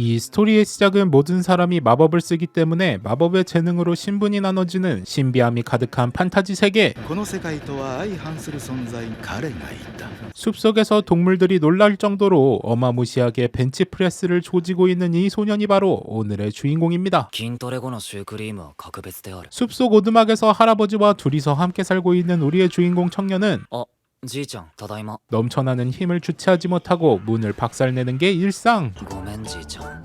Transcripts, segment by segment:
이 스토리의 시작은 모든 사람이 마법을 쓰기 때문에 마법의 재능으로 신분이 나눠지는 신비함이 가득한 판타지 세계. この世界とは相反する存在に彼がいた 숲속에서 동물들이 놀랄 정도로 어마무시하게 벤치프레스를 조지고 있는 이 소년이 바로 오늘의 주인공입니다. 筋トレ後のシュークリームは格別である 숲속 오두막에서 할아버지와 둘이서 함께 살고 있는 우리의 주인공 청년은 あじいちゃんただいま 넘쳐나는 힘을 주체하지 못하고 문을 박살내는 게 일상. ごめんじいちゃん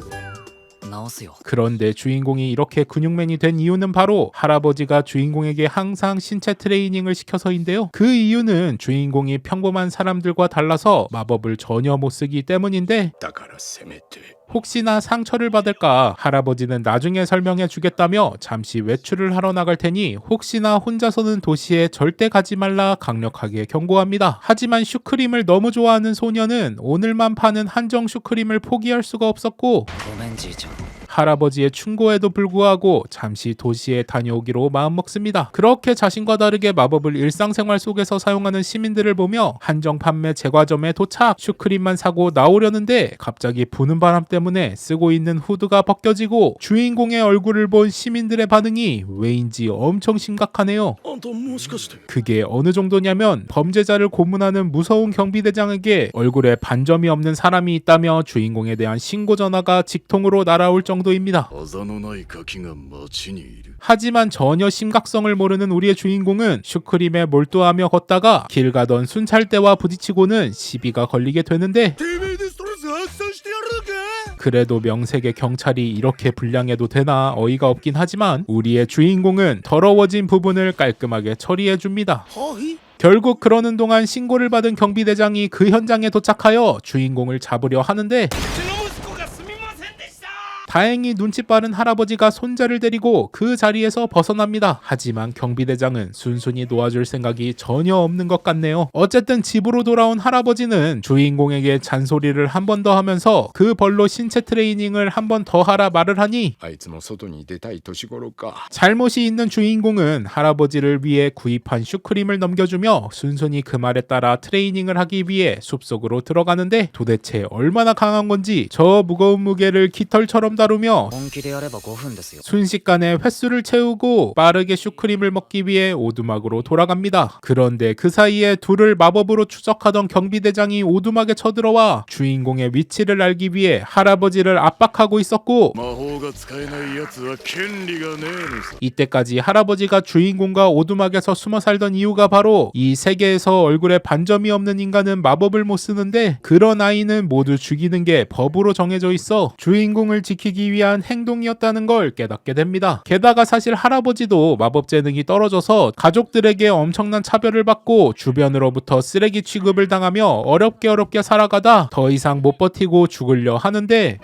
直すよ 그런데 주인공이 이렇게 근육맨이 된 이유는 바로 할아버지가 주인공에게 항상 신체 트레이닝을 시켜서인데요. 그 이유는 주인공이 평범한 사람들과 달라서 마법을 전혀 못 쓰기 때문인데 だからせめて 혹시나 상처를 받을까 할아버지는 나중에 설명해 주겠다며 잠시 외출을 하러 나갈 테니 혹시나 혼자서는 도시에 절대 가지 말라 강력하게 경고합니다. 하지만 슈크림을 너무 좋아하는 소녀는 오늘만 파는 한정 슈크림을 포기할 수가 없었고 ごめんじいちゃん 할아버지의 충고에도 불구하고 잠시 도시에 다녀오기로 마음먹습니다. 그렇게 자신과 다르게 마법을 일상생활 속에서 사용하는 시민들을 보며 한정 판매 제과점에 도착. 슈크림만 사고 나오려는데 갑자기 부는 바람 때문에 쓰고 있는 후드가 벗겨지고 주인공의 얼굴을 본 시민들의 반응이 왜인지 엄청 심각하네요. あんたもしかして 그게 어느 정도냐면 범죄자를 고문하는 무서운 경비대장에게 얼굴에 반점이 없는 사람이 있다며 주인공에 대한 신고 전화가 직통으로 날아올 정도입니다. あざのないガキが街にいる 하지만 전혀 심각성을 모르는 우리의 주인공은 슈크림에 몰두하며 걷다가 길 가던 순찰대와 부딪히고는 시비가 걸리게 되는데 てめえでストレス発散してやるのか 그래도 명색의 경찰이 이렇게 불량해도 되나 어이가 없긴 하지만 우리의 주인공은 더러워진 부분을 깔끔하게 처리해줍니다. はい 결국 그러는 동안 신고를 받은 경비대장이 그 현장에 도착하여 주인공을 잡으려 하는데 うちの息子がすみませんでした 다행히 눈치 빠른 할아버지가 손자를 데리고 그 자리에서 벗어납니다. 하지만 경비대장은 순순히 놓아줄 생각이 전혀 없는 것 같네요. 어쨌든 집으로 돌아온 할아버지는 주인공에게 잔소리를 한 번 더 하면서 그 벌로 신체 트레이닝을 한 번 더 하라 말을 하니 あいつも外に出たい年頃か 잘못이 있는 주인공은 할아버지를 위해 구입한 슈크림을 넘겨주며 순순히 그 말에 따라 트레이닝을 하기 위해 숲속으로 들어가는데 도대체 얼마나 강한 건지 저 무거운 무게를 깃털처럼 다루며 本気でやれば5分ですよ 순식간에 횟수를 채우고 빠르게 슈크림을 먹기 위해 오두막으로 돌아갑니다. 그런데 그 사이에 둘을 마법으로 추적하던 경비대장이 오두막에 쳐들어와 주인공의 위치를 알기 위해 할아버지를 압박하고 있었고 魔法が使えない奴は権利がねえのさ 이때까지 할아버지가 주인공과 오두막에서 숨어 살던 이유가 바로 이 세계에서 얼굴에 반점이 없는 인간은 마법을 못 쓰는데 그런 아이는 모두 죽이는 게 법으로 정해져 있어 주인공을 지키기 위한 행동이었다는 걸 깨닫게 됩니다. 게다가 사실 할아버지도 마법 재능이 떨어져서 가족들에게 엄청난 차별을 받고 주변으로부터 쓰레기 취급을 당하며 어렵게 살아가다 더 이상 못 버티고 죽으려 하는데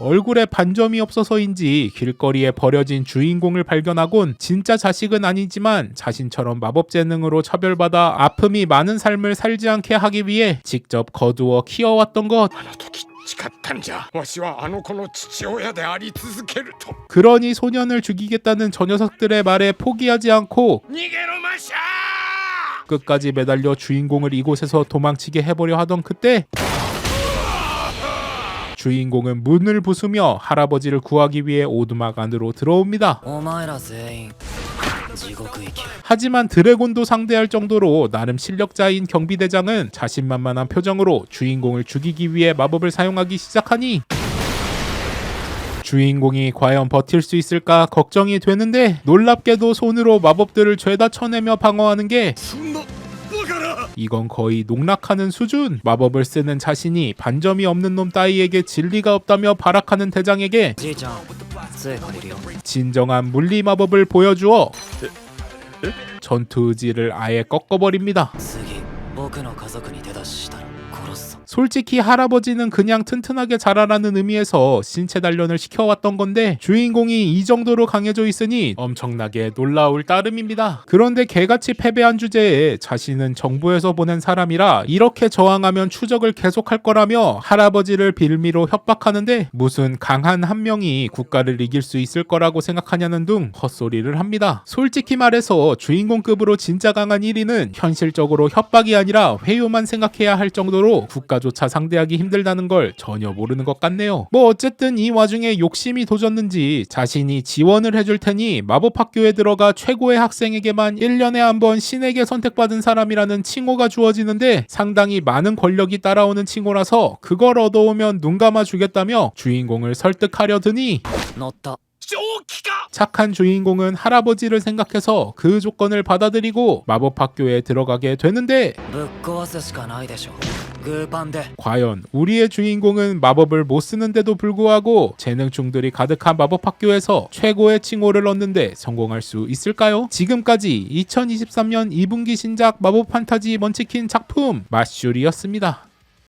얼굴에 반점이 없어서인지 길거리에 버려진 주인공을 발견하곤 진짜 자식은 아니지만 자신처럼 마법 재능으로 차별받아 아픔이 많은 삶을 살지 않게 하기 위해 직접 거두어 키워왔던 것. あの時誓ったんじゃわしはあの子の父親であり続けると 그러니 소년을 죽이겠다는 저 녀석들의 말에 포기하지 않고 逃げろマシャ 끝까지 매달려 주인공을 이곳에서 도망치게 해보려 하던 그때 주인공은 문을 부수며 할아버지를 구하기 위해 오두막 안으로 들어옵니다. お前ら全員地獄行き 하지만 드래곤도 상대할 정도로 나름 실력자인 경비대장은 자신만만한 표정으로 주인공을 죽이기 위해 마법을 사용하기 시작하니 주인공이 과연 버틸 수 있을까 걱정이 되는데 놀랍게도 손으로 마법들을 죄다 쳐내며 방어하는 게 そんなバカな 이건 거의 농락하는 수준. 마법을 쓰는 자신이 반점이 없는 놈 따위에게 진리가 없다며 발악하는 대장에게 じいちゃん杖借りるよ 진정한 물리 마법을 보여주어 전투 의지를 아예 꺾어버립니다. 次僕の家族に手出ししたら殺すぞ 솔직히 할아버지는 그냥 튼튼하게 자라라는 의미에서 신체 단련을 시켜왔던 건데 주인공이 이 정도로 강해져 있으니 엄청나게 놀라울 따름입니다. 그런데 개같이 패배한 주제에 자신은 정부에서 보낸 사람이라 이렇게 저항하면 추적을 계속할 거라며 할아버지를 빌미로 협박하는데 무슨 강한 한 명이 국가를 이길 수 있을 거라고 생각하냐는 둥 헛소리를 합니다. 솔직히 말해서 주인공급으로 진짜 강한 1위는 현실적으로 협박이 아니라 회유만 생각해야 할 정도로 국가 마법사조차 상대하기 힘들다는 걸 전혀 모르는 것 같네요. 뭐 어쨌든 이 와중에 욕심이 도졌는지 자신이 지원을 해줄 테니 마법학교에 들어가 최고의 학생에게만 1년에 한 번 신에게 선택받은 사람이라는 칭호가 주어지는데 상당히 많은 권력이 따라오는 칭호라서 그걸 얻어오면 눈 감아 주겠다며 주인공을 설득하려 드니 乗った 착한 주인공은 할아버지를 생각해서 그 조건을 받아들이고 마법학교에 들어가게 되는데 ぶっ壊すしかないでしょグーパンで 과연 우리의 주인공은 마법을 못 쓰는데도 불구하고 재능충들이 가득한 마법학교에서 최고의 칭호를 얻는데 성공할 수 있을까요? 지금까지 2023년 2분기 신작 마법 판타지 먼치킨 작품 마슐이었습니다.